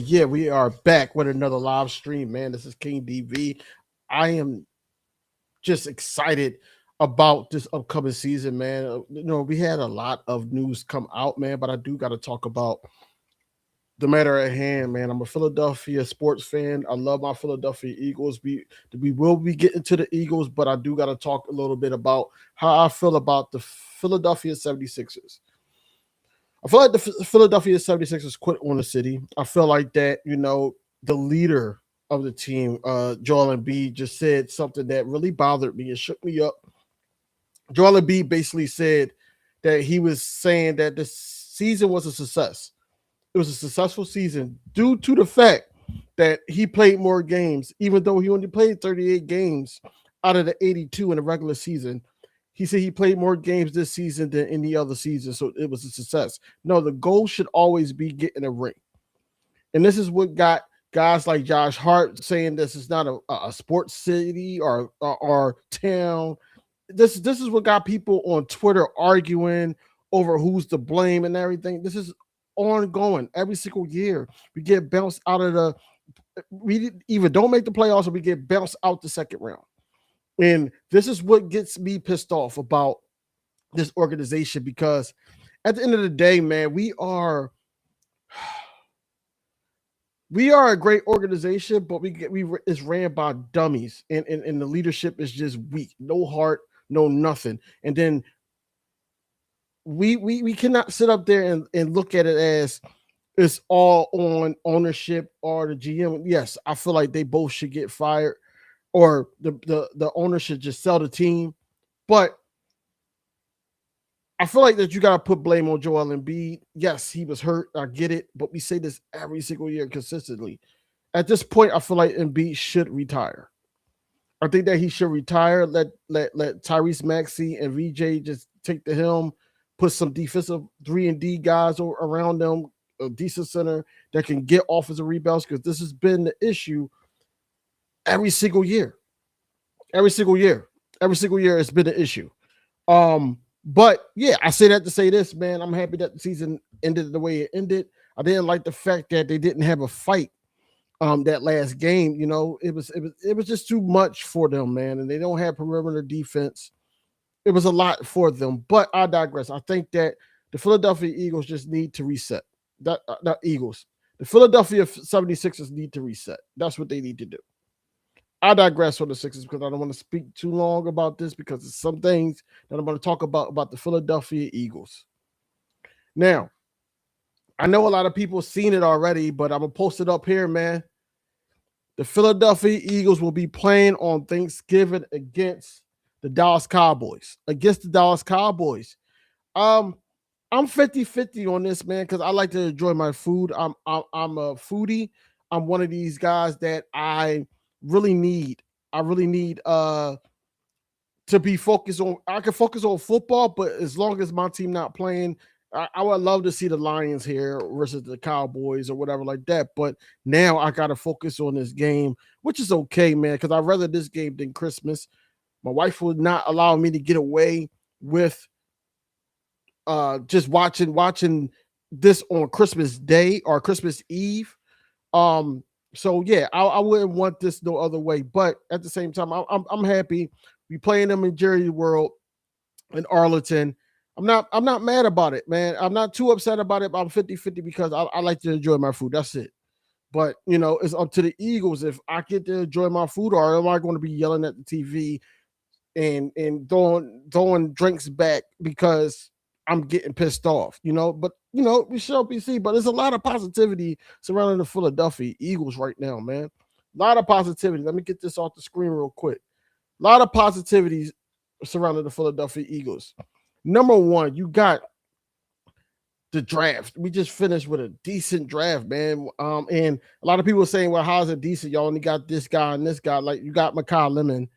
Yeah. We are back with another live stream, man. This is King DV. I am just excited about this upcoming season, man. We had a lot of news come out, man, but I do got to talk about the matter at hand, man. I'm a Philadelphia sports fan. I love my Philadelphia Eagles. We will be getting to the Eagles, but I do got to talk a little bit about how I feel about the Philadelphia 76ers. I feel like the Philadelphia 76ers quit on the city. I feel like that, the leader of the team, Joel Embiid, just said something that really bothered me and shook me up. Joel Embiid basically said that he was saying that the season was a success. It was a successful season due to the fact that he played more games, even though he only played 38 games out of the 82 in the regular season. He said he played more games this season than any other season, so it was a success. No, the goal should always be getting a ring. And this is what got guys like Josh Hart saying this is not a sports city or town. This is what got people on Twitter arguing over who's to blame and everything. This is ongoing every single year. We get bounced out of we either don't make the playoffs or we get bounced out the second round. And this is what gets me pissed off about this organization, because at the end of the day, man, we are a great organization, but it's ran by dummies, and the leadership is just weak. No heart, no nothing. And then we cannot sit up there and look at it as it's all on ownership or the GM. Yes, I feel like they both should get fired, or the owner should just sell the team. But I feel like that you got to put blame on Joel Embiid. Yes, he was hurt. I get it. But we say this every single year consistently. At this point, I feel like Embiid should retire. I think that he should retire. Let Tyrese Maxey and VJ just take the helm, put some defensive 3-and-D guys around them, a decent center that can get offensive rebounds, because this has been the issue every single year. Every single year it's been an issue. But yeah, I say that to say this, man. I'm happy that the season ended the way it ended. I didn't like the fact that they didn't have a fight that last game. It was just too much for them, man, and they don't have perimeter defense. It was a lot for them, but I digress. I think that the Philadelphia Eagles just need to reset. The Philadelphia 76ers need to reset. That's what they need to do. I digress on the Sixers because I don't want to speak too long about this, because there's some things that I'm going to talk about the Philadelphia Eagles. Now, I know a lot of people have seen it already, but I'm going to post it up here, man. The Philadelphia Eagles will be playing on Thanksgiving against the Dallas Cowboys. I'm 50-50 on this, man, because I like to enjoy my food. I'm a foodie. I'm one of these guys that I really need to be focused on. I can focus on football, but as long as my team not playing, I would love to see the Lions here versus the Cowboys or whatever like that. But now I got to focus on this game, which is okay, man, because I'd rather this game than Christmas. My wife would not allow me to get away with just watching this on Christmas Day or Christmas Eve. So yeah, I wouldn't want this no other way. But at the same time, I'm happy we playing them in Jerry World in Arlington. I'm not mad about it, man. I'm not too upset about it. But I'm 50-50 because I like to enjoy my food. That's it. But it's up to the Eagles if I get to enjoy my food, or am I going to be yelling at the TV and throwing drinks back because I'm getting pissed off, But we shall be see. But there's a lot of positivity surrounding the Philadelphia Eagles right now, man. A lot of positivity. Let me get this off the screen real quick. A lot of positivity surrounding the Philadelphia Eagles. Number one, you got the draft. We just finished with a decent draft, man. And a lot of people are saying, well, how's it decent? Y'all only got this guy and this guy. Like, you got Mekhi Lemon,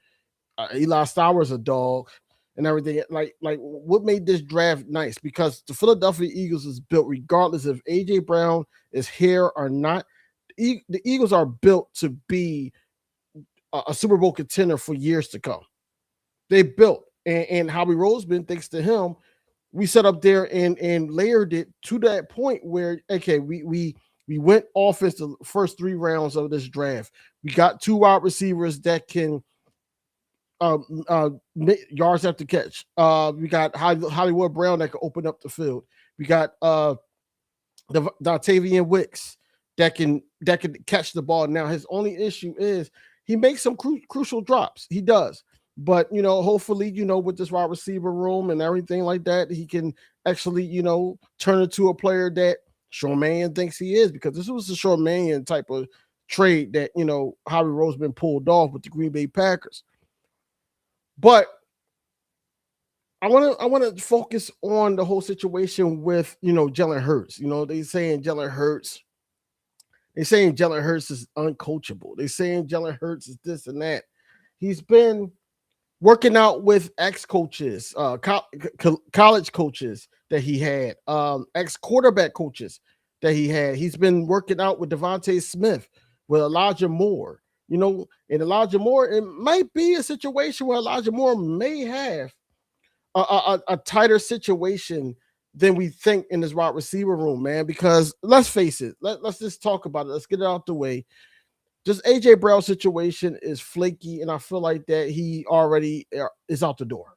Eli Stowers, a dog, and everything. Like what made this draft nice? Because the Philadelphia Eagles is built regardless if AJ Brown is here or not. The Eagles are built to be a Super Bowl contender for years to come. They built, and Howie Roseman, thanks to him, we set up there and layered it to that point where, okay, we went offense the first 3 rounds of this draft. We got 2 wide receivers that can yards after catch. We got Hollywood Brown that can open up the field. We got the Dontayvion Wicks that can catch the ball. Now his only issue is he makes some crucial drops. He does. But, hopefully, with this wide receiver room and everything like that, he can actually, turn into a player that Hurts Mannion thinks he is, because this was a Hurts Mannion type of trade that, Howie Roseman pulled off with the Green Bay Packers. But I want to focus on the whole situation with, Jalen Hurts. They saying Jalen Hurts is uncoachable. They saying Jalen Hurts is this and that. He's been working out with ex-coaches, college coaches that he had, ex-quarterback coaches that he had. He's been working out with Devontae Smith, with Elijah Moore. And Elijah Moore, it might be a situation where Elijah Moore may have a tighter situation than we think in this wide receiver room, man. Because let's face it, let's just talk about it. Let's get it out the way. Just AJ Brown's situation is flaky, and I feel like that he already is out the door.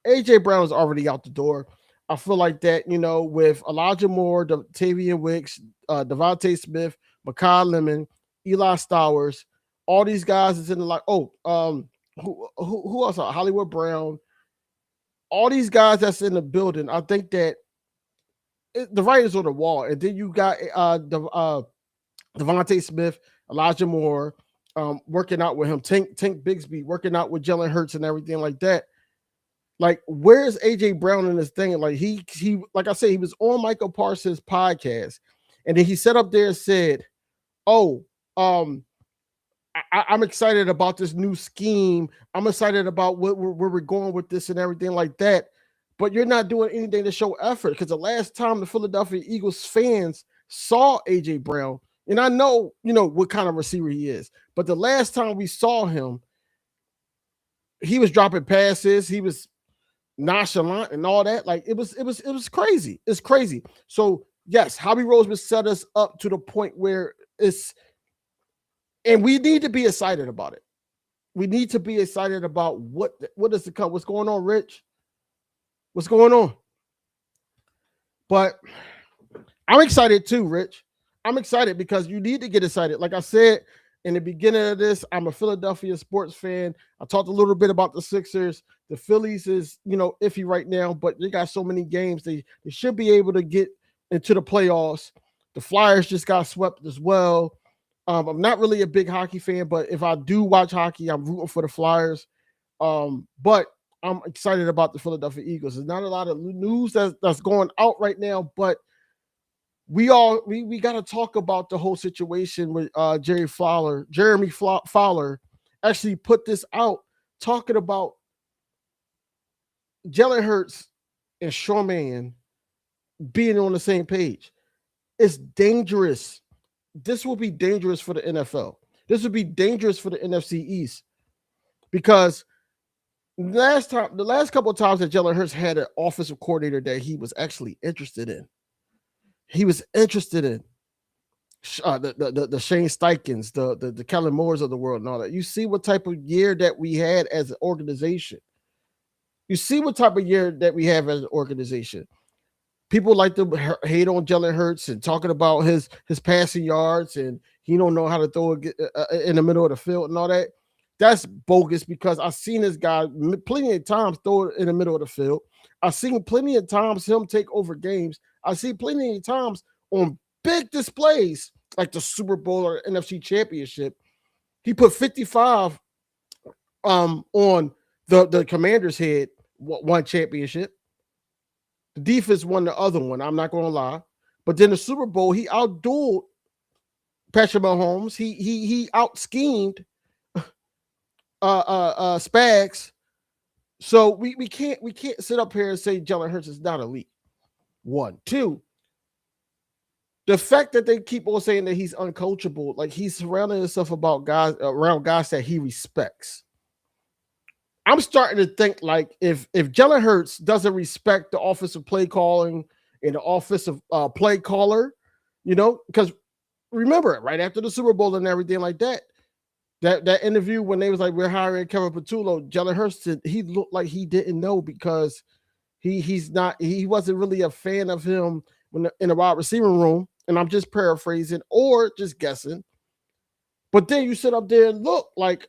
AJ Brown is already out the door. I feel like that, with Elijah Moore, Tavian Wicks, Devontae Smith, Mekhi Lemon, Eli Stowers, all these guys is in the like. Oh, who else? Hollywood Brown. All these guys that's in the building. I think that the writing's on the wall, and then you got Devontae Smith, Elijah Moore, working out with him, Tank Bigsby working out with Jalen Hurts and everything like that. Like, where's AJ Brown in this thing? Like he like I said, he was on Michael Parsons' podcast, and then he sat up there and said, "Oh, I'm excited about this new scheme. I'm excited about where we're going with this and everything like that." But you're not doing anything to show effort, because the last time the Philadelphia Eagles fans saw AJ Brown, and I know, what kind of receiver he is, but the last time we saw him, he was dropping passes, he was nonchalant and all that. Like, it was crazy. It's crazy. So yes, Howie Roseman set us up to the point where and we need to be excited about it. We need to be excited about what is to come. What's going on, Rich? What's going on? But I'm excited too, Rich. I'm excited because you need to get excited. Like I said in the beginning of this, I'm a Philadelphia sports fan. I talked a little bit about the Sixers. The Phillies is, iffy right now, but they got so many games. They should be able to get into the playoffs. The Flyers just got swept as well. I'm not really a big hockey fan, but if I do watch hockey, I'm rooting for the Flyers. But I'm excited about the Philadelphia Eagles. There's not a lot of news that's going out right now, but we got to talk about the whole situation with Jeremy Fowler actually put this out, talking about Jalen Hurts and Hurts Mannion being on the same page. It's dangerous. This will be dangerous for the NFL. This would be dangerous for the NFC East, because the last couple of times that Jalen Hurts had an offensive coordinator that he was actually interested in. He was interested in the Shane Steichens, the Kellen Moores of the world and all that. You see what type of year that we had as an organization. You see what type of year that we have as an organization. People like to hate on Jalen Hurts and talking about his passing yards and he don't know how to throw it in the middle of the field and all that. That's bogus because I've seen this guy plenty of times throw it in the middle of the field. I've seen plenty of times him take over games. I've seen plenty of times on big displays like the Super Bowl or NFC Championship. He put 55 on the Commanders' head, one championship. The defense won the other one. I'm not going to lie. But then the Super Bowl, he outdueled Patrick Mahomes. He out schemed Spags. So we can't sit up here and say Jalen Hurts is not elite. 1, 2. The fact that they keep on saying that he's uncoachable, like he's surrounding himself around guys that he respects. I'm starting to think like if Jalen Hurts doesn't respect the offensive play calling and the offensive play caller, because remember right after the Super Bowl and everything like that interview when they was like we're hiring Kevin Patullo, Jalen Hurts he looked like he didn't know because he wasn't really a fan of him in the wide receiving room, and I'm just paraphrasing or just guessing. But then you sit up there and look like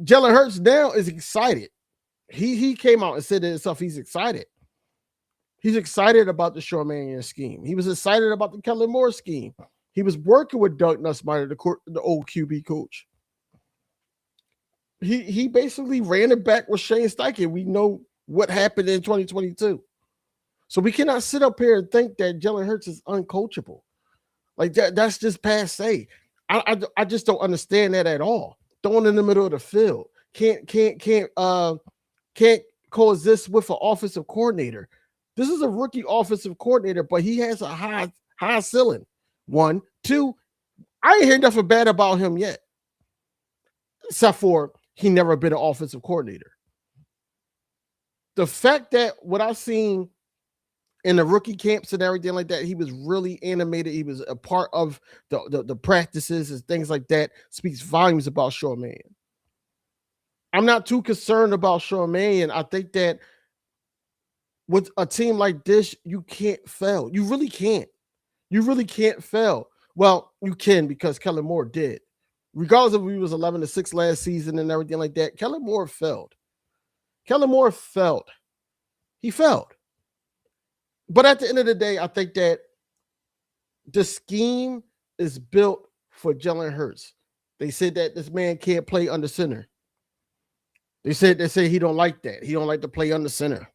Jalen Hurts now is excited. He came out and said to himself he's excited. He's excited about the Hurts Mannion scheme. He was excited about the Kellen Moore scheme. He was working with Doug Nussmeier, the old QB coach. He basically ran it back with Shane Steichen. We know what happened in 2022. So we cannot sit up here and think that Jalen Hurts is uncoachable. Like that's just passe. I just don't understand that at all. Throwing in the middle of the field. Can't coexist with an offensive coordinator. This is a rookie offensive coordinator, but he has a high ceiling. 1, 2. I ain't heard nothing bad about him yet. Except for he never been an offensive coordinator. The fact that what I've seen in the rookie camps and everything like that, he was really animated. He was a part of the practices and things like that. Speaks volumes about Hurts Mannion. I'm not too concerned about Hurts Mannion. I think that with a team like this, you can't fail. You really can't. You really can't fail. Well, you can because Kellen Moore did. Regardless of if he was 11-6 last season and everything like that, Kellen Moore failed. He failed. But at the end of the day, I think that the scheme is built for Jalen Hurts. They said that this man can't play under center. They say he don't like that. He don't like to play under center.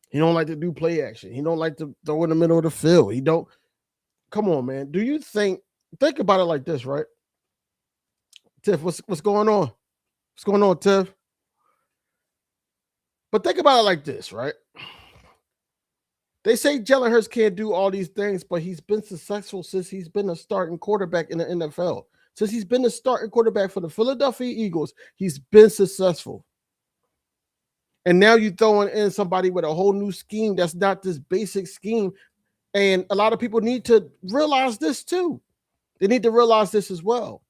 He don't like to do play action. He don't like to throw in the middle of the field. He don't. Come on, man. Do you think about it like this, right? Tiff, what's going on? What's going on, Tiff? But think about it like this, right? They say Jalen Hurts can't do all these things, but he's been successful since he's been a starting quarterback in the NFL. Since he's been a starting quarterback for the Philadelphia Eagles, he's been successful. And now you're throwing in somebody with a whole new scheme that's not this basic scheme. And a lot of people need to realize this too. They need to realize this as well.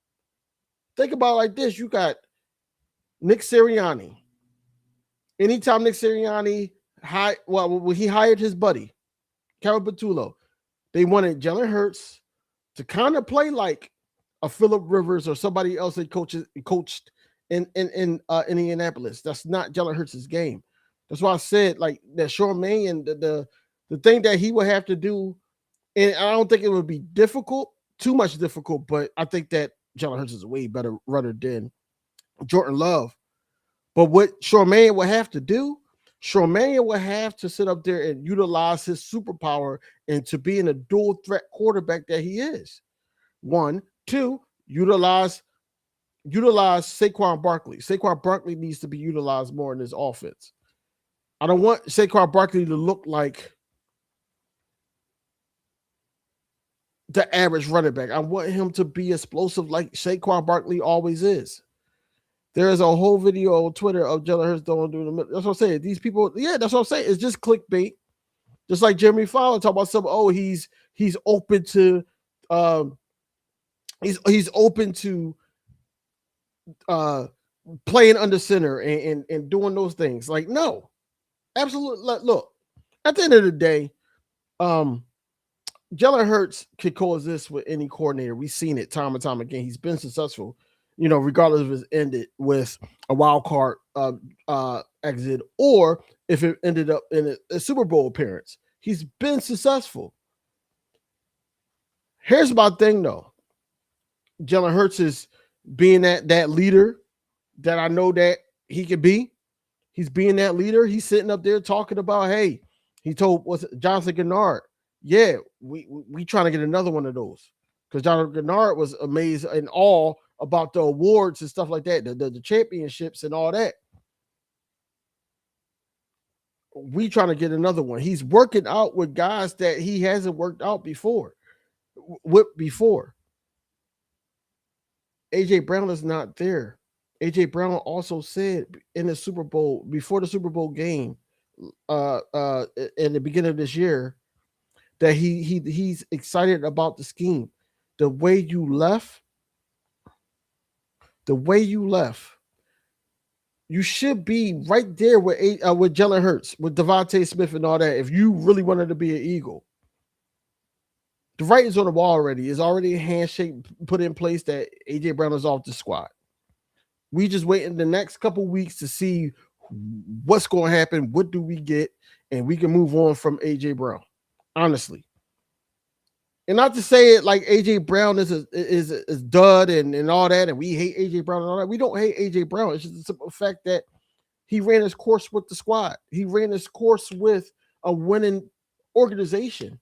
Think about it like this. You got Nick Sirianni. Anytime Nick Sirianni when he hired his buddy, Kevin Patullo, they wanted Jalen Hurts to kind of play like a Phillip Rivers or somebody else that coached in Indianapolis. That's not Jalen Hurts' game. That's why I said like that Hurts Mannion, the thing that he would have to do, and I don't think it would be too much difficult, but I think that Jalen Hurts is a way better runner than Jordan Love. But what Hurts Mannion would have to do, Hurts Mannion would have to sit up there and utilize his superpower into being a dual threat quarterback that he is. 1, 2, utilize Saquon Barkley. Saquon Barkley needs to be utilized more in his offense. I don't want Saquon Barkley to look like the average running back. I want him to be explosive like Saquon Barkley always is. There is a whole video on Twitter of Jalen Hurts don't do the middle. That's what I'm saying. These people, yeah, that's what I'm saying. It's just clickbait. Just like Jeremy Fowler talk about he's open to he's open to playing under center and doing those things. Like, no, absolutely. Look, at the end of the day, Jalen Hurts could coexist with any coordinator. We've seen it time and time again. He's been successful, regardless if it's ended with a wild card exit or if it ended up in a Super Bowl appearance. He's been successful. Here's my thing, though. Jalen Hurts is being that leader that I know that he could be. He's being that leader. He's sitting up there talking about, hey, he told Jonathan Gennard, yeah, we trying to get another one of those. Because Jonathan Gennard was amazed and all about the awards and stuff like that, the championships and all that. We trying to get another one. He's working out with guys that he hasn't worked out before. AJ Brown is not there. AJ Brown also said in the Super Bowl, before the Super Bowl game, in the beginning of this year, that he's excited about the scheme. The way you left, you should be right there with Jalen Hurts, with Devontae Smith and all that. If you really wanted to be an Eagle, the writing's on the wall already. It's already a handshake put in place that AJ Brown is off the squad. We just waiting the next couple weeks to see what's going to happen. What do we get? And we can move on from AJ Brown, honestly. And not to say it like AJ Brown is dud and all that, and we hate AJ Brown and all that. We don't hate AJ Brown. It's just the simple fact that he ran his course with the squad. He ran his course with a winning organization.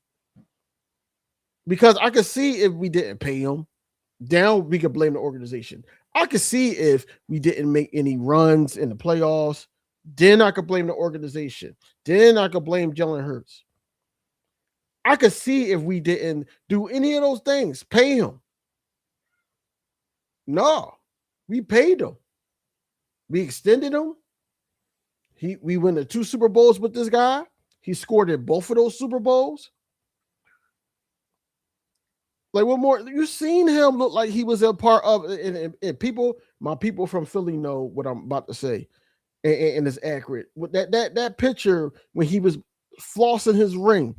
Because I could see if we didn't pay him, down we could blame the organization. I could see if we didn't make any runs in the playoffs, then I could blame the organization. Then I could blame Jalen Hurts. I could see if we didn't do any of those things, pay him. No, we paid him. We extended him. We went to 2 Super Bowls with this guy. He scored in both of those Super Bowls. Like, what more? You've seen him look like he was a part of, and my people from Philly know what I'm about to say, and it's accurate. With that picture when he was flossing his ring,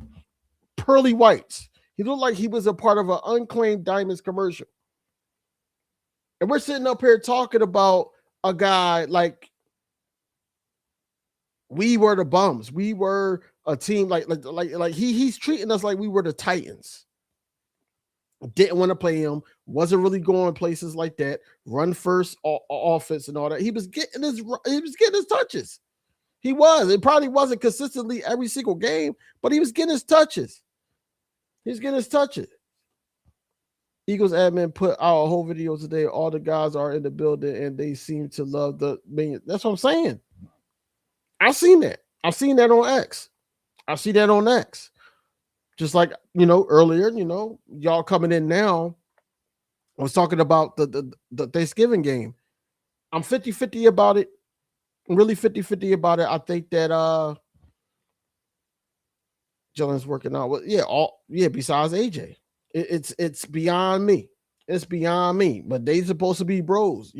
pearly whites, he looked like he was a part of an unclaimed diamonds commercial. And we're sitting up here talking about a guy like we were the bums. We were a team like he's treating us like we were the Titans. Didn't want to play him, wasn't really going places like that, run first offense and all that. He was getting his touches. He was. It probably wasn't consistently every single game, but he was getting his touches. He's getting his touches. Eagles admin put out a whole video today. All the guys are in the building and they seem to love the man. That's what I'm saying. I've seen that. I've seen that on X. I see that on X. Just like, earlier, y'all coming in now, I was talking about the Thanksgiving game. I'm 50-50 about it. I'm really 50-50 about it. I think that Jalen's working out. Well, besides AJ. It's beyond me. It's beyond me. But they supposed to be bros,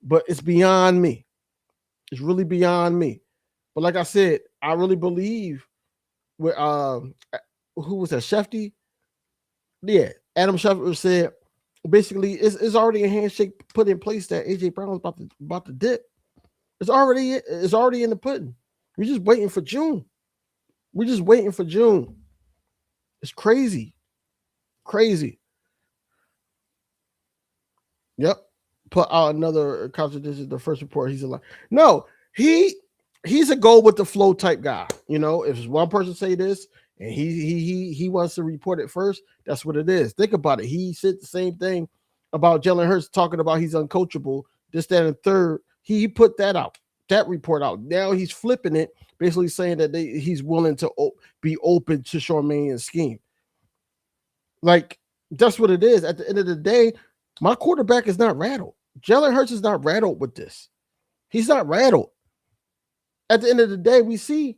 But it's beyond me. It's really beyond me. But like I said, I really believe with who was that? Shefty? Yeah, Adam Schefter said basically it's already a handshake put in place that AJ Brown was about to dip. It's already in the pudding. We're just waiting for June. It's crazy. Yep. Put out another contradiction. The first report, he's alive. No, he's a go with the flow type guy. If one person say this and he wants to report it first, that's what it is. Think about it. He said the same thing about Jalen Hurts, talking about he's uncoachable, this, that, and third. He put that report out. Now he's flipping it, basically saying that he's willing to be open to Sean Mannion's scheme. Like, that's what it is. At the end of the day, my quarterback is not rattled. Jalen Hurts is not rattled with this. He's not rattled. At the end of the day, we see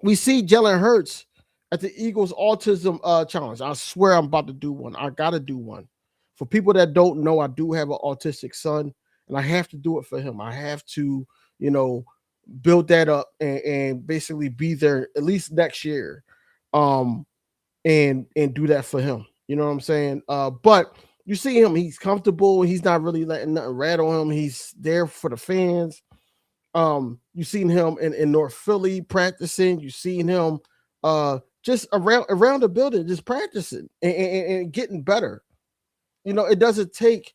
Jalen Hurts at the Eagles Autism Challenge. I swear I'm about to do one. I got to do one. For people that don't know, I do have an autistic son, and I have to do it for him. I have to, build that up and basically be there at least next year, and do that for him. You know what I'm saying? But you see him, he's comfortable. He's not really letting nothing rattle him. He's there for the fans. You've seen him in North Philly practicing. You've seen him just around the building, just practicing and getting better. It doesn't take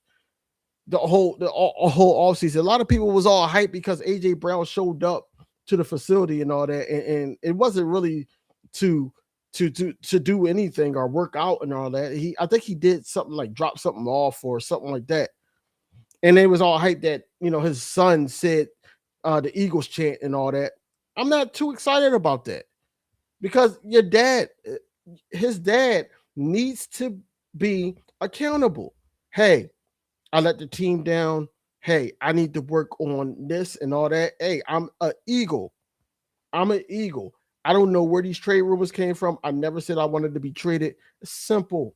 the whole offseason. A lot of people was all hyped because AJ Brown showed up to the facility and all that, and it wasn't really to do anything or work out and all that. I think he did something like drop something off or something like that, and it was all hyped that his son said the Eagles chant and all that. I'm not too excited about that because his dad needs to be accountable. Hey, I let the team down. Hey, I need to work on this and all that. Hey, I'm an Eagle. I don't know where these trade rumors came from. I never said I wanted to be traded. It's simple,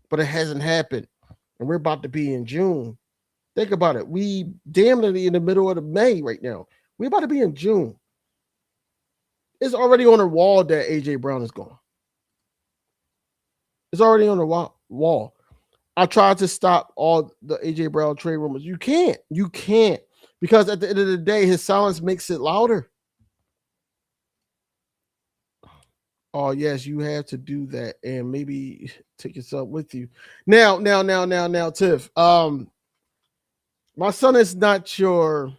but it hasn't happened. And we're about to be in June. Think about it. We damn nearly in the middle of the May right now. We're about to be in June. It's already on the wall that AJ Brown is gone. It's already on the wall. I tried to stop all the AJ Brown trade rumors. You can't. Because at the end of the day, his silence makes it louder. Oh, yes, you have to do that and maybe take yourself with you. Now, Tiff. My son is not your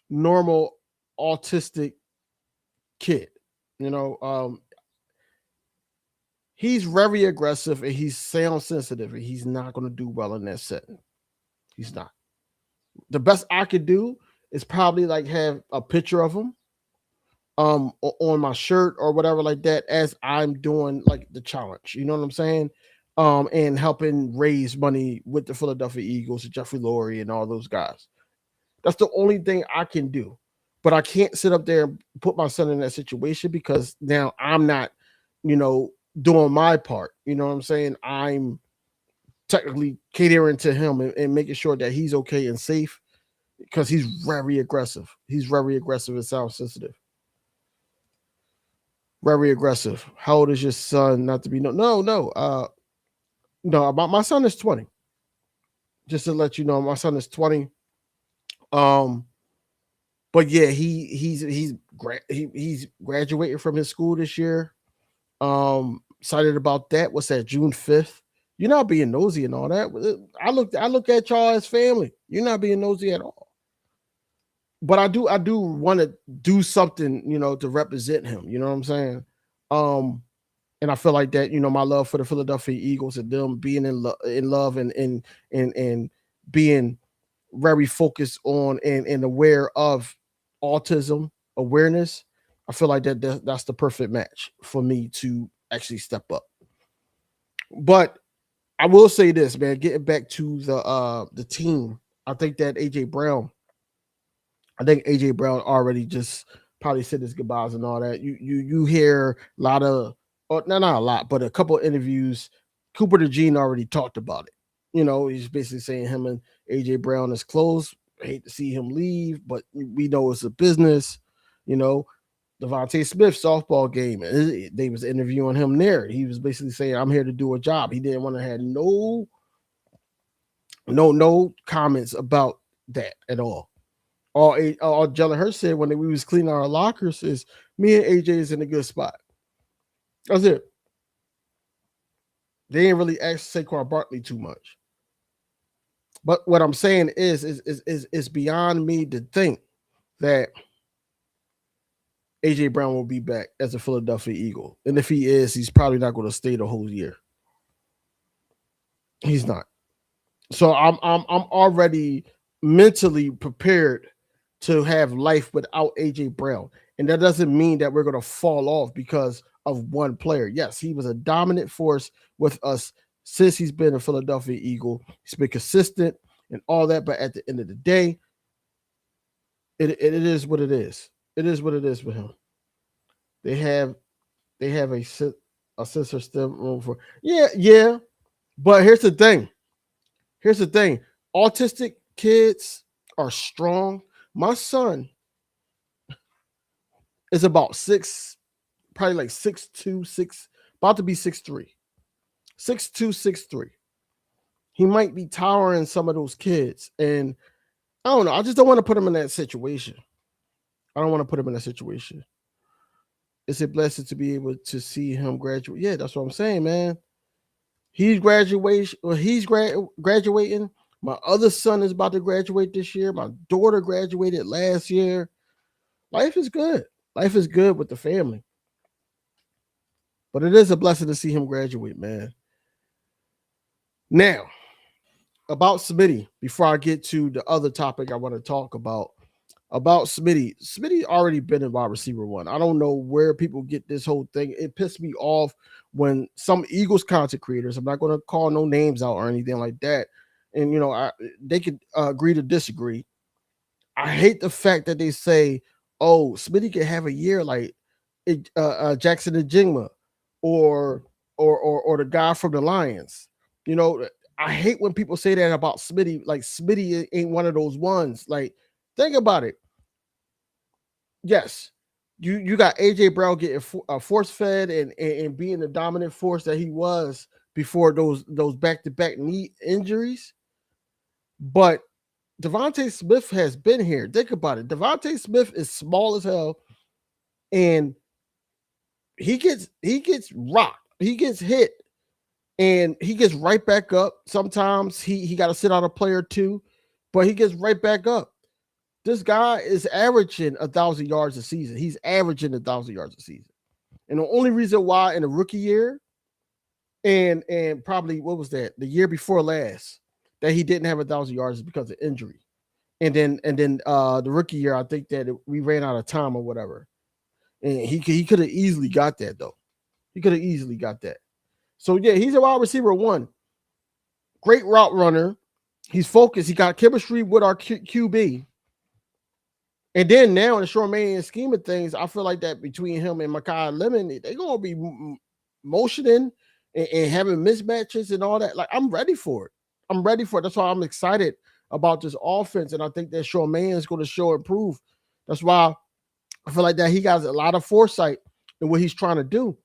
normal autistic kid. He's very aggressive and he's sound sensitive, and he's not going to do well in that setting. He's not. The best I could do is probably like have a picture of him on my shirt or whatever like that as I'm doing like the challenge. You know what I'm saying? And helping raise money with the Philadelphia Eagles, Jeffrey Lurie, and all those guys. That's the only thing I can do. But I can't sit up there and put my son in that situation because now I'm not, doing my part. You know what I'm saying? I'm technically catering to him and making sure that he's okay and safe because he's very aggressive. He's very aggressive and sound sensitive. Very aggressive. How old is your son? Not to be no. My son is 20. Just to let you know, my son is 20. But yeah, he's graduating from his school this year. Excited about that. What's that? June 5th. You're not being nosy and all that. I look at y'all as family. You're not being nosy at all. But I do want to do something, to represent him. You know what I'm saying? And I feel like that, my love for the Philadelphia Eagles and them being in love and being very focused on and aware of autism awareness. I feel like that's the perfect match for me to actually step up. But I will say this, man, getting back to the team, I think AJ Brown already just probably said his goodbyes and all that. You hear a lot of, or not a lot, but a couple of interviews. Cooper Dejean already talked about it. He's basically saying him and AJ Brown is close. I hate to see him leave, but we know it's a business. Devontae Smith softball game, and they was interviewing him there. He was basically saying, "I'm here to do a job." He didn't want to have no comments about that at all. All Jalen Hurts said when we was cleaning our lockers is me and AJ is in a good spot. That's it. They didn't really ask Saquon Barkley too much. But what I'm saying is beyond me to think that AJ Brown will be back as a Philadelphia Eagle. And if he is, he's probably not going to stay the whole year. He's not. So I'm already mentally prepared to have life without AJ Brown. And that doesn't mean that we're going to fall off because of one player. Yes, he was a dominant force with us since he's been a Philadelphia Eagle. He's been consistent and all that. But at the end of the day, it is what it is. It is what it is for him. They have a sensor stem room for yeah. But here's the thing. Autistic kids, are strong. My son is about probably like 6'2", about to be 6'3". 6'2", 6'3". He might be towering some of those kids. And I don't know. I just don't want to put him in that situation. I don't want to put him in that situation. It's a blessing to be able to see him graduate. Yeah, that's what I'm saying, man. He's graduation. Well, he's graduating. My other son is about to graduate this year. My daughter graduated last year. Life is good. Life is good with the family. But it is a blessing to see him graduate, man. Now, about Smitty, before I get to the other topic I want to talk about Smitty. Smitty already been in wide receiver one. I don't know where people get this whole thing. It pissed me off when some Eagles content creators, I'm not going to call no names out or anything like that, and they could agree to disagree. I hate the fact that they say, "Oh, Smitty could have a year like Jackson Njigba or the guy from the Lions." I hate when people say that about Smitty. Like Smitty ain't one of those ones. Like, think about it. Yes, you got AJ Brown getting force fed and being the dominant force that he was before those back-to-back knee injuries. But Devontae Smith has been here. Think about it. Devontae Smith is small as hell, and he gets rocked. He gets hit, and he gets right back up. Sometimes he got to sit out a player too, but he gets right back up. This guy is averaging 1,000 yards a season. He's averaging 1,000 yards a season. And the only reason why in the rookie year and probably, what was that, the year before last, that he didn't have 1,000 yards is because of injury. And then the rookie year, I think that we ran out of time or whatever. And he could have easily got that, though. He could have easily got that. So, yeah, he's a wide receiver one. Great route runner. He's focused. He got chemistry with our QB. And then now in the short Mannion scheme of things, I feel like that between him and Mekhi Lemon, they're going to be motioning and having mismatches and all that. Like, I'm ready for it. That's why I'm excited about this offense. And I think that Sean Mannion is going to show improve. That's why I feel like that he got a lot of foresight in what he's trying to do.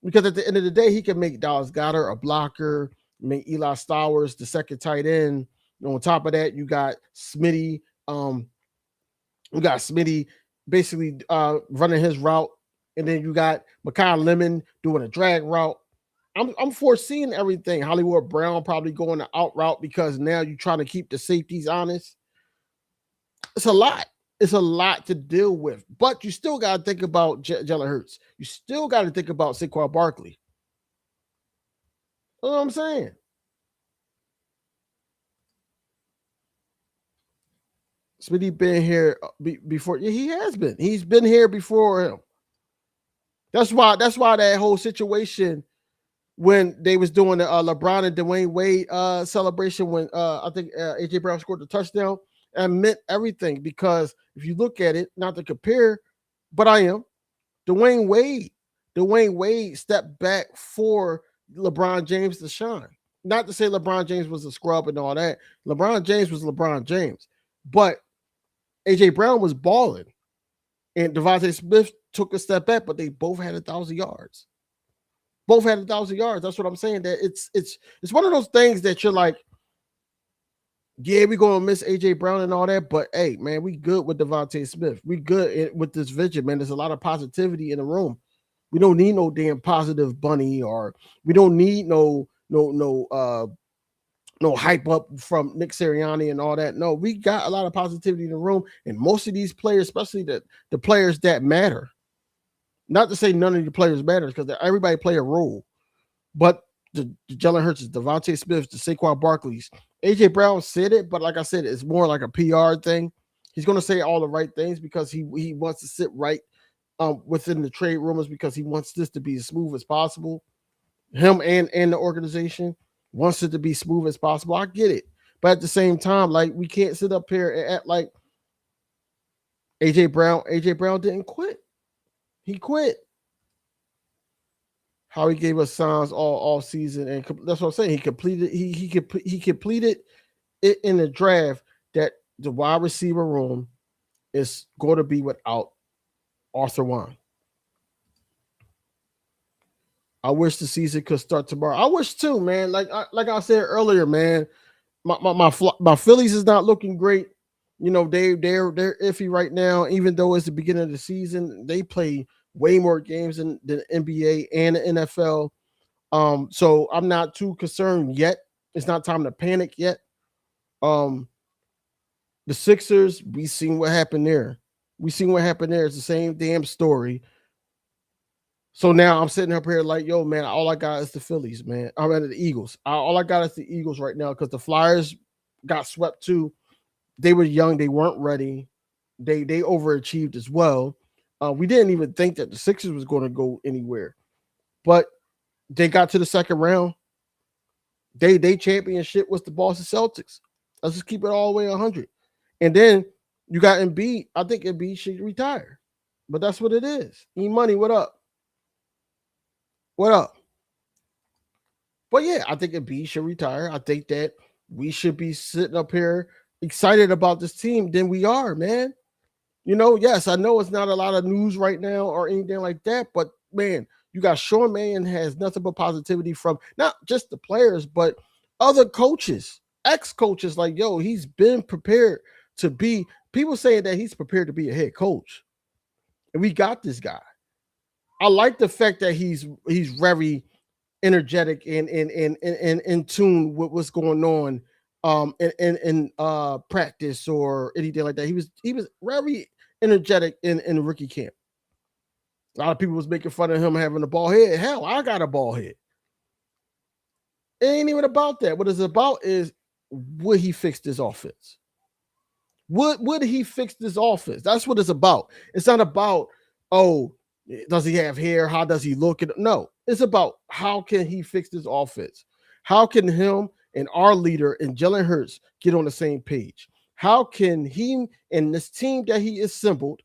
Because at the end of the day, he can make Dallas Goedert a blocker, make Eli Stowers the second tight end. And on top of that, you got Smitty. We got Smitty basically running his route, and then you got Mekhi Lemon doing a drag route. I'm foreseeing everything. Hollywood Brown probably going the out route because now you're trying to keep the safeties honest. It's a lot. It's a lot to deal with, but you still got to think about Jalen Hurts. You still got to think about Saquon Barkley. You know what I'm saying? Smitty been here before. Yeah, he has been. He's been here before him. That's why that whole situation when they was doing the LeBron and Dwayne Wade celebration when I think AJ Brown scored the touchdown, and meant everything, because if you look at it, not to compare, but I am, Dwayne Wade stepped back for LeBron James to shine. Not to say LeBron James was a scrub and all that. LeBron James was LeBron James, but AJ Brown was balling, and Devontae Smith took a step back, but they both had 1,000 yards. Both had 1,000 yards. That's what I'm saying. That it's one of those things that you're like, yeah, we're gonna miss AJ Brown and all that, but hey, man, we good with Devontae Smith. We good with this vision, man. There's a lot of positivity in the room. We don't need no damn positive bunny, or we don't need no hype up from Nick Sirianni and all that. No, we got a lot of positivity in the room, and most of these players, especially the players that matter. Not to say none of the players matter, because everybody play a role, but the Jalen Hurts, Devontae Smith, the Saquon Barkleys, AJ Brown said it, but like I said, it's more like a PR thing. He's going to say all the right things because he wants to sit right within the trade rumors, because he wants this to be as smooth as possible. Him and the organization wants it to be smooth as possible. I get it, but at the same time, like, we can't sit up here and act like AJ Brown didn't quit. He quit. How he gave us signs all season, and that's what I'm saying. He completed it in the draft that the wide receiver room is going to be without Arthur Wine. I wish the season could start tomorrow. I wish too, man. Like I said earlier, man. My Phillies is not looking great. You know, they're iffy right now. Even though it's the beginning of the season, they play way more games than the NBA and the NFL. So I'm not too concerned yet. It's not time to panic yet. Um, the Sixers, we seen what happened there. We seen what happened there. It's the same damn story. So now I'm sitting up here like, yo, man, all I got is the Phillies, man. I'm at the Eagles. All I got is the Eagles right now because the Flyers got swept too. They were young. They weren't ready. They overachieved as well. We didn't even think that the Sixers was going to go anywhere, but they got to the second round. They championship was the Boston Celtics. Let's just keep it all the way 100. And then you got Embiid. I think Embiid should retire, but that's what it is. E-Money, what up? What up? But yeah, I think Embiid should retire. I think that we should be sitting up here excited about this team than we are, man. You know, yes, I know it's not a lot of news right now or anything like that, but man, you got Sean Mannion has nothing but positivity from not just the players, but other coaches, ex-coaches. Like, yo, he's been prepared to be. People saying that he's prepared to be a head coach, and we got this guy. I like the fact that he's very energetic and in tune with what's going on in practice or anything like that. He was very energetic in rookie camp. A lot of people was making fun of him having a ball head. Hell, I got a ball head. It ain't even about that. What it's about is would he fix this offense? Would he fix this offense? That's what it's about. It's not about, oh, does he have hair? How does he look? No, it's about how can he fix this offense? How can him and our leader and Jalen Hurts get on the same page? How can he and this team that he assembled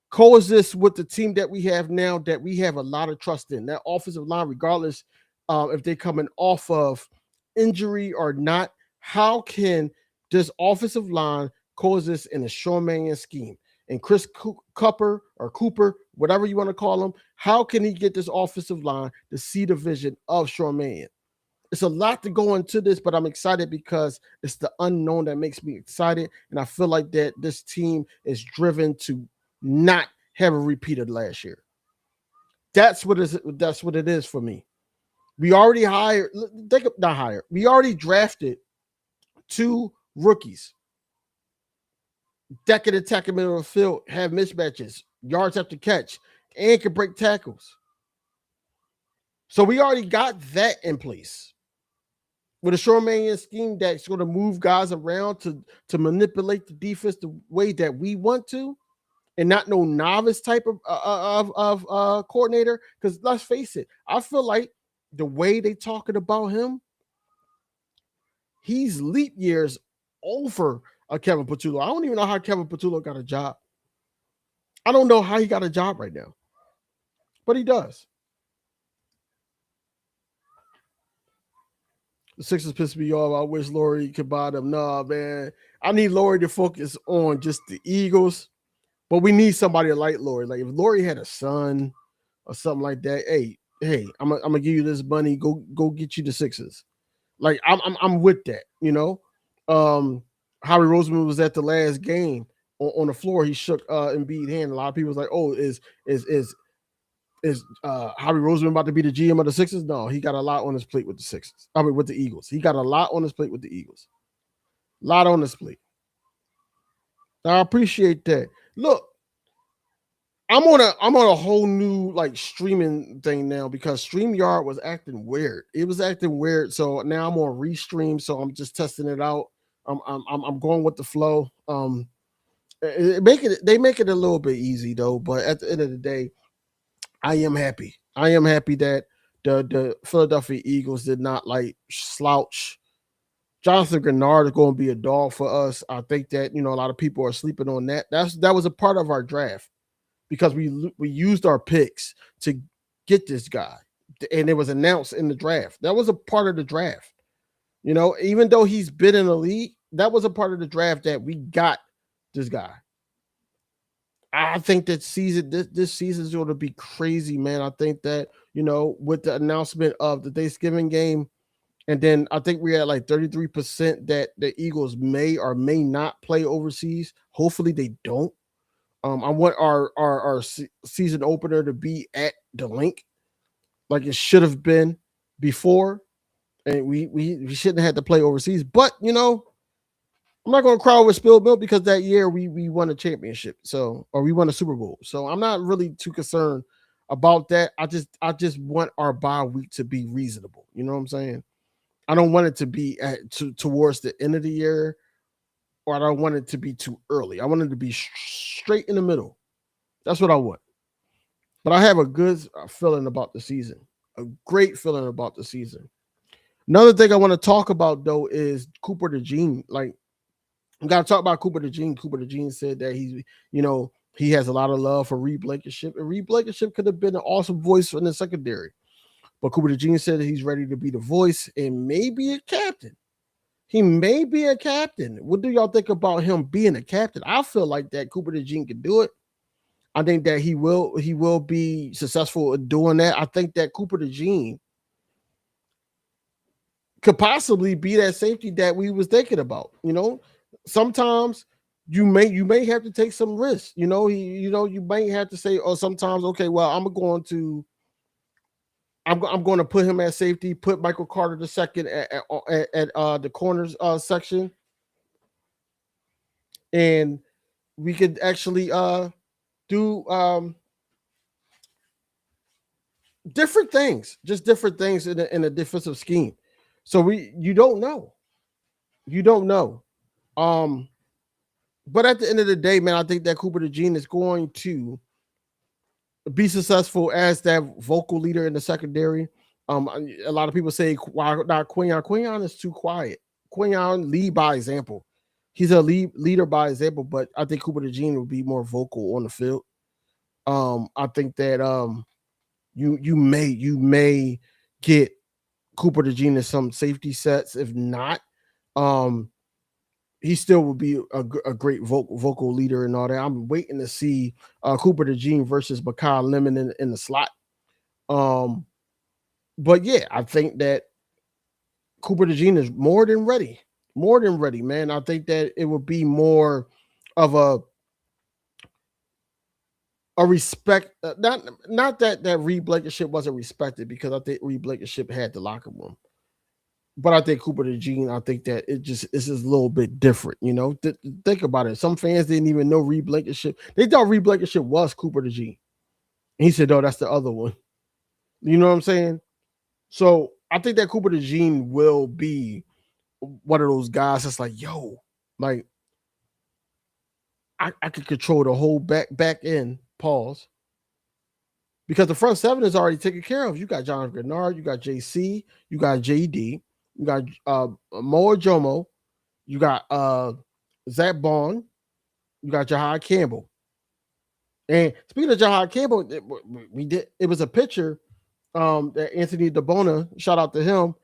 coexist with the team that we have now that we have a lot of trust in? That offensive line, regardless if they're coming off of injury or not, how can this offensive line coexist in a Sean Mannion scheme? And Chris Cooper or Cooper, whatever you want to call him, how can he get this offensive line to see the vision of Sean Mannion? It's a lot to go into this, but I'm excited because it's the unknown that makes me excited. And I feel like that this team is driven to not have a repeat of last year. That's what it is for me. We already we already drafted 2 rookies. That can attack the middle of the field, have mismatches, yards after catch, and can break tackles. So we already got that in place. With a Sean Mannion scheme that's going to move guys around to manipulate the defense the way that we want to, and not no novice type of coordinator. Because let's face it, I feel like the way they talking about him, he's leap years over Kevin Patullo. I don't even know how Kevin Patullo got a job. I don't know how he got a job right now, but he does. The Sixers piss me off. I wish Laurie could buy them. Nah, man. I need Laurie to focus on just the Eagles, but we need somebody like Laurie. Like if Laurie had a son or something like that, hey, I'm gonna give you this money. Go get you the Sixers. Like I'm with that, you know. Howie Roseman was at the last game on the floor. He shook Embiid's hand. A lot of people was like, "Oh, is Howie Roseman about to be the GM of the Sixers?" No, he got a lot on his plate with the Sixers. I mean, with the Eagles. He got a lot on his plate with the Eagles. A lot on his plate. I appreciate that. Look, I'm on a whole new like streaming thing now because StreamYard was acting weird. It was acting weird, so now I'm on Restream. So I'm just testing it out. I'm going with the flow. They make it a little bit easy though, but at the end of the day, I am happy. I am happy that the Philadelphia Eagles did not like slouch. Jonathan Grenard is going to be a dog for us. I think that a lot of people are sleeping on that. That was a part of our draft because we used our picks to get this guy, and it was announced in the draft. That was a part of the draft. Even though he's been in the league, that was a part of the draft that we got this guy. I think that this season is going to be crazy, man. I think that, with the announcement of the Thanksgiving game, and then I think we're at like 33% that the Eagles may or may not play overseas. Hopefully they don't. I want our season opener to be at the link like it should have been before, and we shouldn't have had to play overseas. But I'm not going to cry over spilled milk because that year we won a championship, or we won a Super Bowl. So I'm not really too concerned about that. I just want our bye week to be reasonable. You know what I'm saying? I don't want it to be towards the end of the year, or I don't want it to be too early. I want it to be straight in the middle. That's what I want. But I have a good feeling about the season, a great feeling about the season. Another thing I want to talk about, though, is Cooper Dejean. Like, we got to talk about Cooper Dejean. Cooper Dejean said that he has a lot of love for Reed Blankenship, and Reed Blankenship could have been an awesome voice in the secondary. But Cooper Dejean said that he's ready to be the voice and maybe a captain. He may be a captain. What do y'all think about him being a captain? I feel like that Cooper Dejean can do it. I think that he will be successful in doing that. I think that Cooper Dejean could possibly be that safety that we was thinking about. Sometimes you may have to take some risks. You may have to say, oh, sometimes, okay, well, I'm going to put him at safety, put Michael Carter the second at the corners section, and we could actually do different things, just different things in a defensive scheme. So you don't know. But at the end of the day, man, I think that Cooper Dejean is going to be successful as that vocal leader in the secondary. A lot of people say, why not Quinyon? Quinyon is too quiet. Quinyon lead by example. He's a leader by example, but I think Cooper Dejean will be more vocal on the field. I think that you may get Cooper Dejean in some safety sets. If not, he still will be a great vocal leader and all that. I'm waiting to see Cooper Dejean versus Makai Lemon in the slot. But yeah, I think that Cooper Dejean is more than ready, man. I think that it would be more of a respect. Not that Reed Blankenship wasn't respected, because I think Reed Blankenship had the locker room. But I think Cooper Dejean, I think that it's just a little bit different, Think about it. Some fans didn't even know Reed Blankenship. They thought Reed Blankenship was Cooper Dejean. And he said, "Oh, that's the other one." You know what I'm saying? So I think that Cooper Dejean will be one of those guys that's like, yo, like I could control the whole back end. Pause. Because the front seven is already taken care of. You got Jonathan Grenard, you got JC, you got JD, you got Moa Jomo, you got Zach Bond, you got Jahad Campbell. And speaking of Jahad Campbell, it was a picture that Anthony DeBona, shout out to him,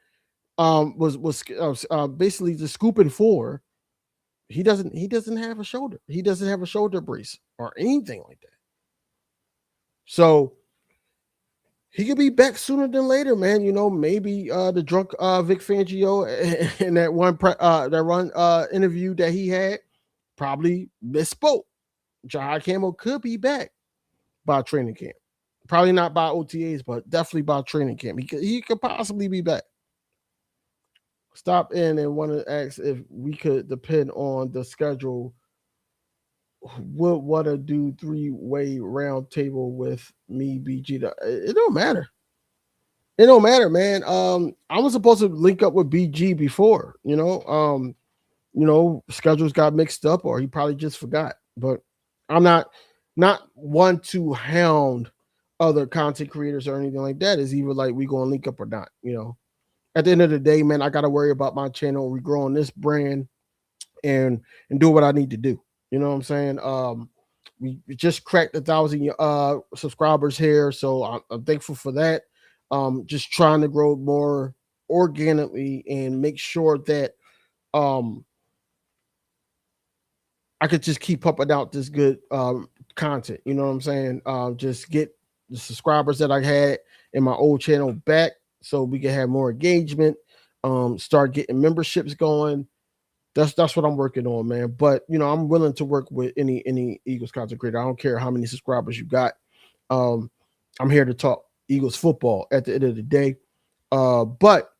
was basically just scooping for. He doesn't have a shoulder. He doesn't have a shoulder brace or anything like that. So he could be back sooner than later, man. Maybe the drunk Vic Fangio in that one interview that he had probably misspoke. Jahad Campbell could be back by training camp. Probably not by OTAs, but definitely by training camp. He could possibly be back. Stop in and want to ask if we could depend on the schedule. Would want to do 3-way round table with me, BG. It don't matter. It don't matter, man. I was supposed to link up with BG before, schedules got mixed up, or he probably just forgot. But I'm not one to hound other content creators or anything like that. It's either like we gonna link up or not. At the end of the day, man, I gotta worry about my channel, regrowing this brand, and do what I need to do. You know what I'm saying? We just cracked 1,000 subscribers here, so I'm thankful for that. Just trying to grow more organically and make sure that I could just keep pumping out this good content. You know what I'm saying? Just get the subscribers that I had in my old channel back so we can have more engagement. Start getting memberships going. That's what I'm working on, man. But I'm willing to work with any Eagles content creator. I don't care how many subscribers you got. Um, I'm here to talk Eagles football at the end of the day. But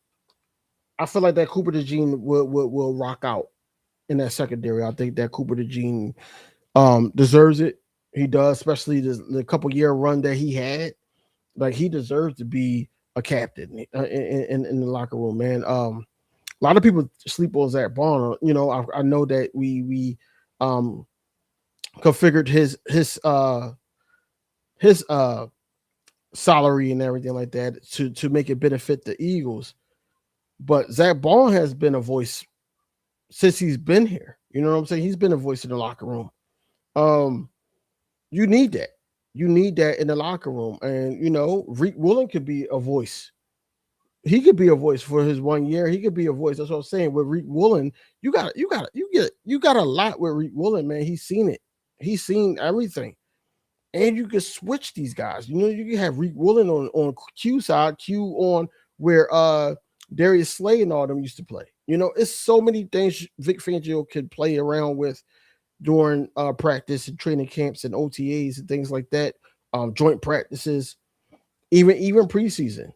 I feel like that Cooper Dejean will rock out in that secondary. I think that Cooper Dejean deserves it. He does, especially the couple year run that he had. Like, he deserves to be a captain in the locker room, man. A lot of people sleep on Zach Bond. I know that we configured his salary and everything like that to make it benefit the Eagles. But Zach Bond has been a voice since he's been here. You know what I'm saying? He's been a voice in the locker room. You need that. You need that in the locker room. And Reek Willen could be a voice. He could be a voice for his 1 year. He could be a voice. That's what I'm saying. With Reek Willen, you got a lot with Reek Willen, man. He's seen it. He's seen everything. And you can switch these guys. You can have Reek Willen on Q side, Q on where Darius Slay and all them used to play. It's so many things Vic Fangio could play around with during practice and training camps and OTAs and things like that, joint practices, even preseason.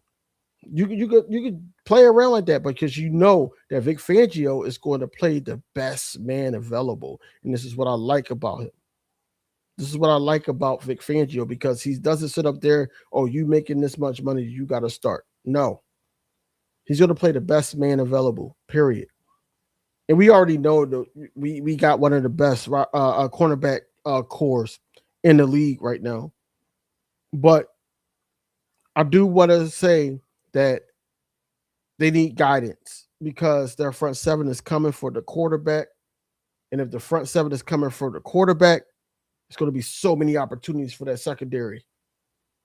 You could play around like that because that Vic Fangio is going to play the best man available, and this is what I like about him. This is what I like about Vic Fangio, because he doesn't sit up there, oh, you making this much money, you got to start. No, he's going to play the best man available. Period. And we already know that we got one of the best cornerback cores in the league right now. But I do want to say that they need guidance because their front seven is coming for the quarterback. And if the front seven is coming for the quarterback, it's going to be so many opportunities for that secondary.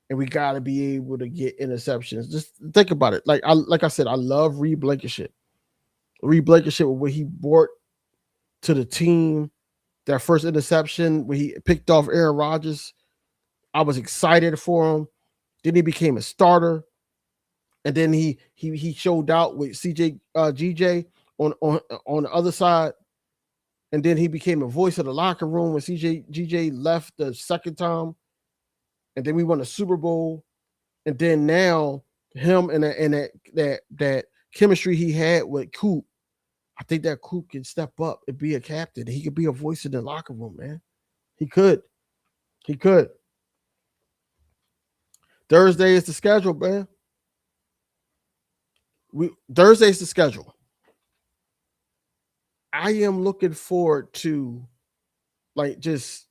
And we got to be able to get interceptions. Just think about it. Like I said, I love Reed Blankenship. Reed Blankenship, what he brought to the team, that first interception when he picked off Aaron Rodgers, I was excited for him. Then he became a starter. And then he showed out with GJ on the other side. And then he became a voice of the locker room when GJ left the second time. And then we won a Super Bowl. And then now him and that chemistry he had with Coop, I think that Coop can step up and be a captain. He could be a voice in the locker room, man. He could. Thursday is the schedule, man. Thursday's the schedule. I am looking forward to, just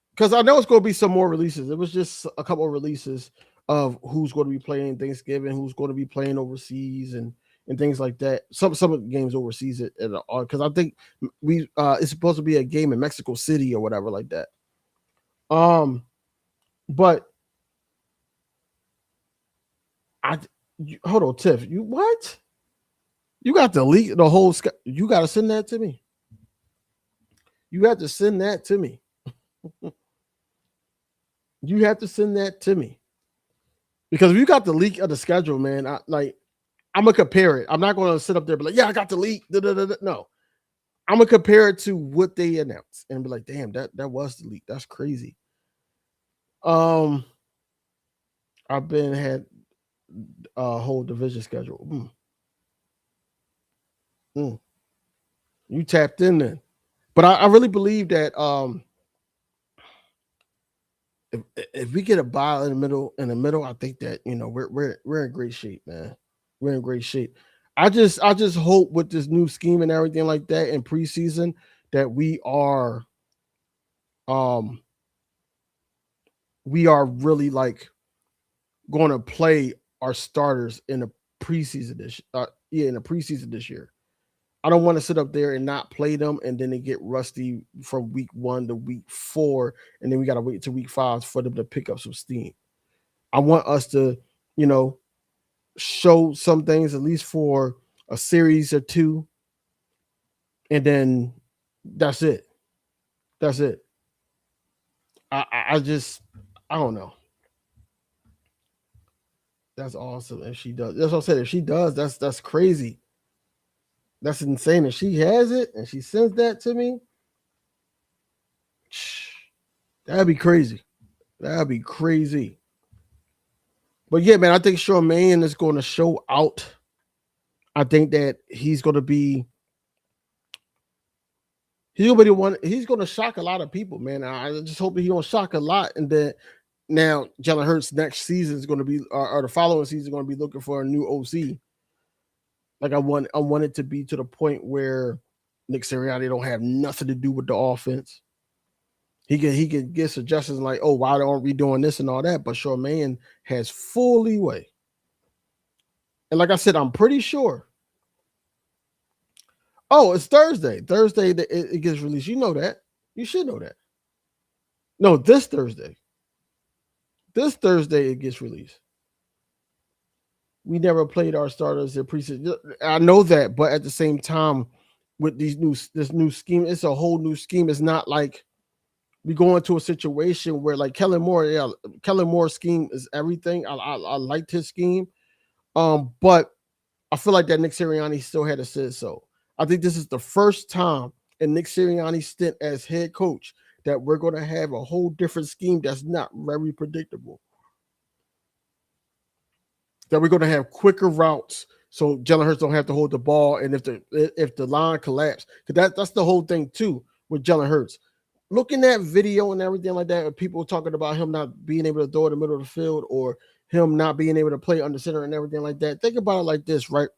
because I know it's going to be some more releases. It was just a couple of releases of who's going to be playing Thanksgiving, who's going to be playing overseas, and things like that. Some of the games overseas because I think it's supposed to be a game in Mexico City or whatever like that. But hold on, Tiff. You what? You got to leak the whole. You got to send that to me. You have to send that to me. You have to send that to me. Because if you got the leak of the schedule, man, I'm gonna compare it. I'm not gonna sit up there and be like, yeah, I got the leak. No. I'm gonna compare it to what they announced and be like, damn, that was the leak. That's crazy. I've had a whole division schedule. You tapped in then. But I really believe that if we get a bye in the middle, I think that we're in great shape, man. We're in great shape. I just hope with this new scheme and everything like that in preseason that we are really going to play our starters in the preseason this year. I don't want to sit up there and not play them and then they get rusty from week 1 to week 4, and then we got to wait till week 5 for them to pick up some steam. I want us to, show some things at least for a series or two, and then that's it. That's it. I don't know. That's awesome. If she does, that's what I said. If she does, that's crazy. That's insane. If she has it and she sends that to me, that'd be crazy. That'd be crazy. But yeah, man, I think Sean Mannion is going to show out. I think that he's going to be. He's gonna be the one. He's gonna shock a lot of people, man. I just hope he don't shock a lot, and that now Jalen Hurts next season is going to be, or the following season is going to be looking for a new OC. Like I want it to be to the point where Nick Sirianni don't have nothing to do with the offense. He can get suggestions like, oh, why aren't we doing this and all that? But Sean Mannion has full leeway. And like I said, I'm pretty sure. Oh, it's Thursday. Thursday it gets released. You know that. You should know that. No, this Thursday. This Thursday it gets released. We never played our starters in preseason. I know that, but at the same time, with this new scheme, it's a whole new scheme. It's not like we go into a situation where like Kellen Moore's scheme is everything. I liked his scheme, but I feel like that Nick Sirianni still had to say so. I think this is the first time in Nick Sirianni's stint as head coach that we're going to have a whole different scheme that's not very predictable. That we're going to have quicker routes so Jalen Hurts don't have to hold the ball, and if the line collapse, because that's the whole thing too with Jalen Hurts. Looking at video and everything like that, people talking about him not being able to throw in the middle of the field or him not being able to play under center and everything like that. Think about it like this, right?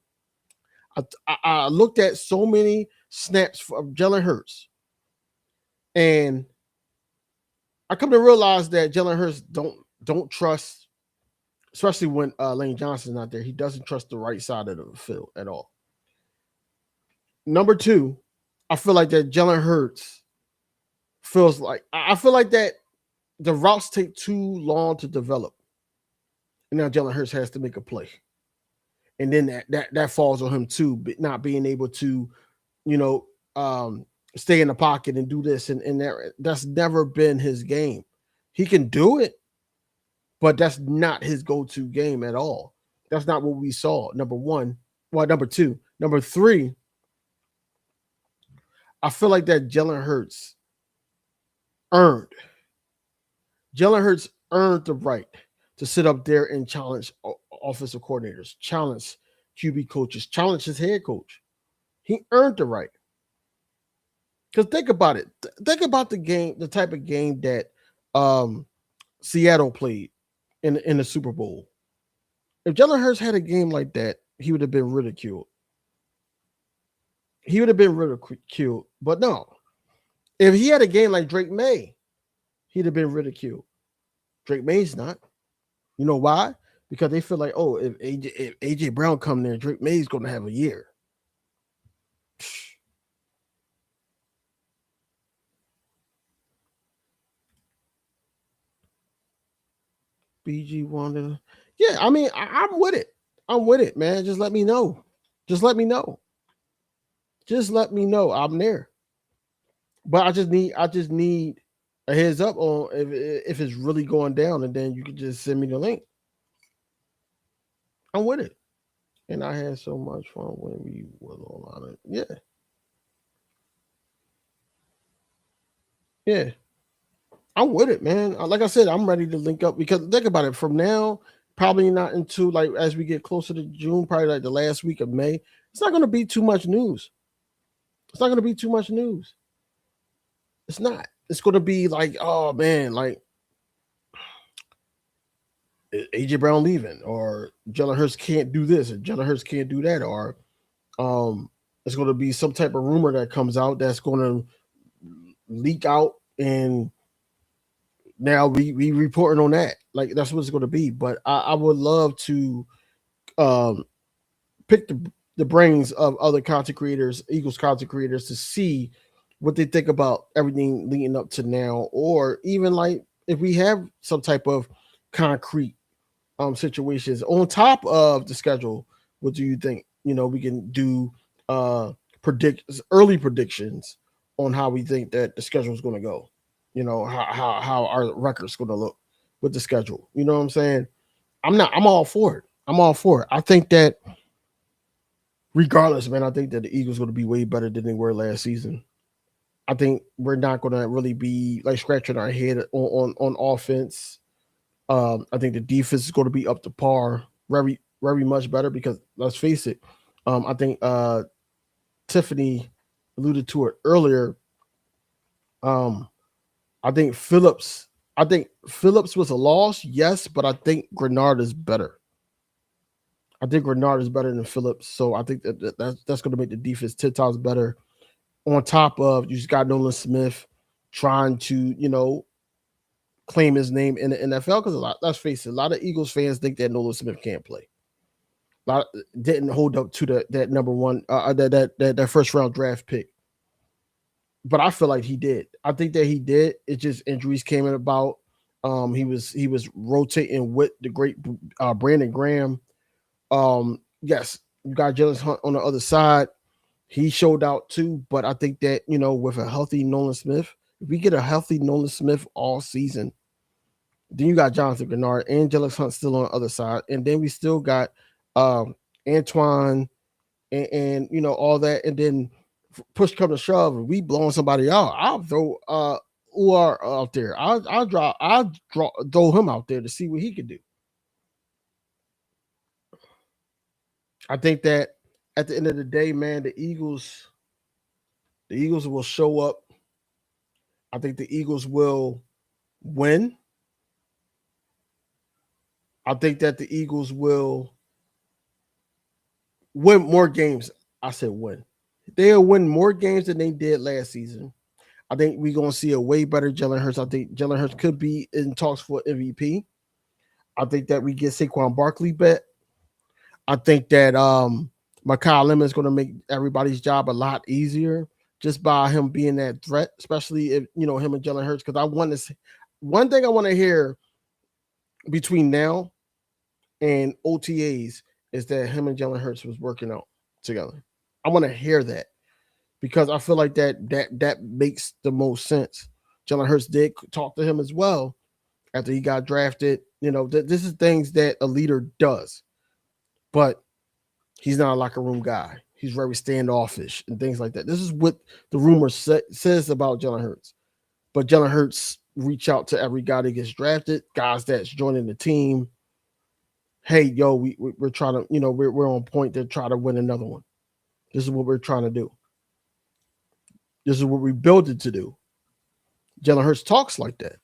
I looked at so many snaps from Jalen Hurts, and I come to realize that Jalen Hurts don't trust, especially when Lane Johnson's not there. He doesn't trust the right side of the field at all. Number two, I feel like that Jalen Hurts feels like I feel like that the routes take too long to develop, and now Jalen Hurts has to make a play. And then that falls on him too, not being able to, stay in the pocket and do this and that. That's never been his game. He can do it, but that's not his go-to game at all. That's not what we saw. Number one. Well, number two. Number three, I feel like that Jalen Hurts earned the right to sit up there and challenge offensive coordinators, challenge QB coaches, challenge his head coach. He earned the right. Because think about it. Think about the game, the type of game that Seattle played in the Super Bowl. If Jalen Hurts had a game like that, he would have been ridiculed. But no. If he had a game like Drake May, he'd have been ridiculed. Drake May's not. You know why? Because they feel like, oh, if AJ Brown come there, Drake May's going to have a year. BG wanted, yeah. I mean, I'm with it. I'm with it, man. Just let me know. Just let me know. I'm there. But I just need a heads up on if it's really going down, and then you can just send me the link. I'm with it. And I had so much fun when we was on it. Yeah. Yeah. I'm with it, man. Like I said, I'm ready to link up because think about it. From now, probably not until like as we get closer to June, probably like the last week of May, it's not going to be too much news. It's not going to be too much news. It's not. It's going to be like, oh man, like AJ Brown leaving, or Jalen Hurts can't do this, or Jalen Hurts can't do that, or it's going to be some type of rumor that comes out that's going to leak out, and now we reporting on that. Like that's what it's going to be. But I would love to pick the brains of other content creators, Eagles content creators, to see what they think about everything leading up to now, or even like if we have some type of concrete situations on top of the schedule. What do you think? We can do early predictions on how we think that the schedule is going to go. How our record's going to look with the schedule. You know what I'm saying? I'm all for it. I'm all for it. I think that regardless, man, I think that the Eagles going to be way better than they were last season. I think we're not going to really be like scratching our head on offense. I think the defense is going to be up to par, very very much better because let's face it. I think Tiffany alluded to it earlier. Um, I think Phillips. I think Phillips was a loss, yes, but I think Grenard is better. I think Grenard is better than Phillips, so I think that's going to make the defense 10 times better. On top of you just got Nolan Smith trying to claim his name in the NFL because let's face it, a lot of Eagles fans think that Nolan Smith can't play. A lot didn't hold up to that number one that first round draft pick. But I feel like he did. I think that he did. It just injuries came in about. He was rotating with the great Brandon Graham. Yes, you got Jalen Hunt on the other side. He showed out too, but I think that with a healthy Nolan Smith, if we get a healthy Nolan Smith all season, then you got Jonathan Grenard and Jalen Hunt still on the other side, and then we still got Antoine and all that, and then push come to shove, and we blowing somebody out. I'll throw Uar out there. I'll throw him out there to see what he can do. I think that at the end of the day, man, the Eagles will show up. I think the Eagles will win. I think that the Eagles will win more games. I said win. They'll win more games than they did last season. I think we're going to see a way better Jalen Hurts. I think Jalen Hurts could be in talks for MVP. I think that we get Saquon Barkley back. I think that Mekhi Lemon is going to make everybody's job a lot easier just by him being that threat, especially if him and Jalen Hurts. Because I want to see one thing I want to hear between now and OTAs is that him and Jalen Hurts was working out together. I want to hear that because I feel like that makes the most sense. Jalen Hurts did talk to him as well after he got drafted. This is things that a leader does, but he's not a locker room guy. He's very standoffish and things like that. This is what the rumor says about Jalen Hurts. But Jalen Hurts reach out to every guy that gets drafted, guys that's joining the team. Hey, yo, we're trying to, we're on point to try to win another one. This is what we're trying to do. This is what we built it to do. Jalen Hurts talks like that.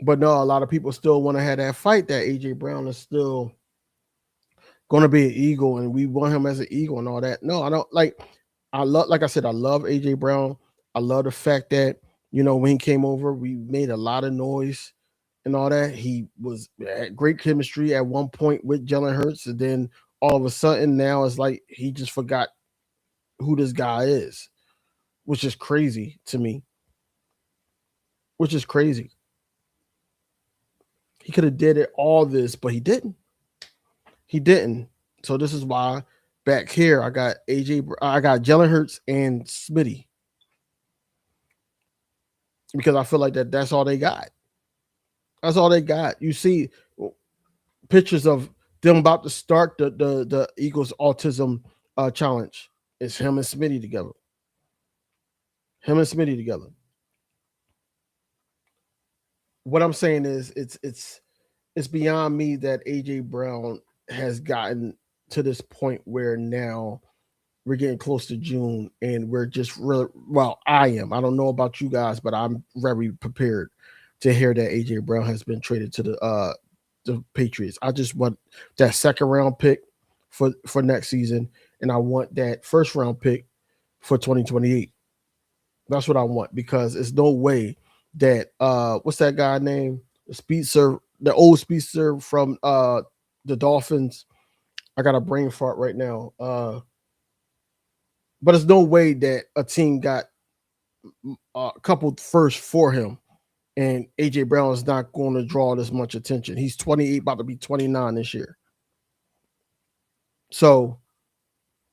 But no, a lot of people still want to have that fight that AJ Brown is still going to be an Eagle and we want him as an Eagle and all that. No, I don't like I love AJ Brown. I love the fact that, when he came over, we made a lot of noise and all that. He had great chemistry at one point with Jalen Hurts, and then all of a sudden now it's like he just forgot who this guy is, which is crazy to me. Which is crazy. He could have did it all this, but he didn't. He didn't. So this is why back here I got Jalen Hurts and Smitty. Because I feel like that's all they got. That's all they got. You see pictures of them about to start the Eagles autism challenge. It's him and Smitty together. Him and Smitty together. What I'm saying is it's beyond me that AJ Brown has gotten to this point where now we're getting close to June and we're just really I am. I don't know about you guys, but I'm very prepared to hear that AJ Brown has been traded to the Patriots. I just want that second round pick for next season, and I want that first round pick for 2028. That's what I want because there's no way that what's that guy name? The old speedster from the Dolphins. I got a brain fart right now. But there's no way that a team got a couple first for him, and AJ Brown is not going to draw this much attention. He's 28, about to be 29 this year. So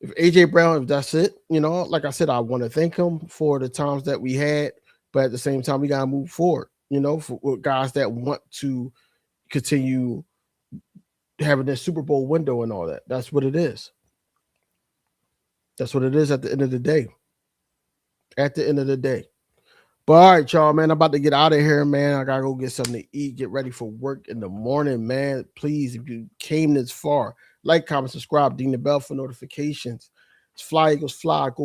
if AJ Brown, if that's it, like I said, I want to thank him for the times that we had, but at the same time, we gotta move forward. For guys that want to continue having this Super Bowl window and all that. That's what it is. That's what it is at the end of the day. At the end of the day. But all right, y'all, man, I'm about to get out of here, man. I gotta go get something to eat, get ready for work in the morning, man. Please, if you came this far, like, comment, subscribe, ding the bell for notifications. It's Fly Eagles Fly. Go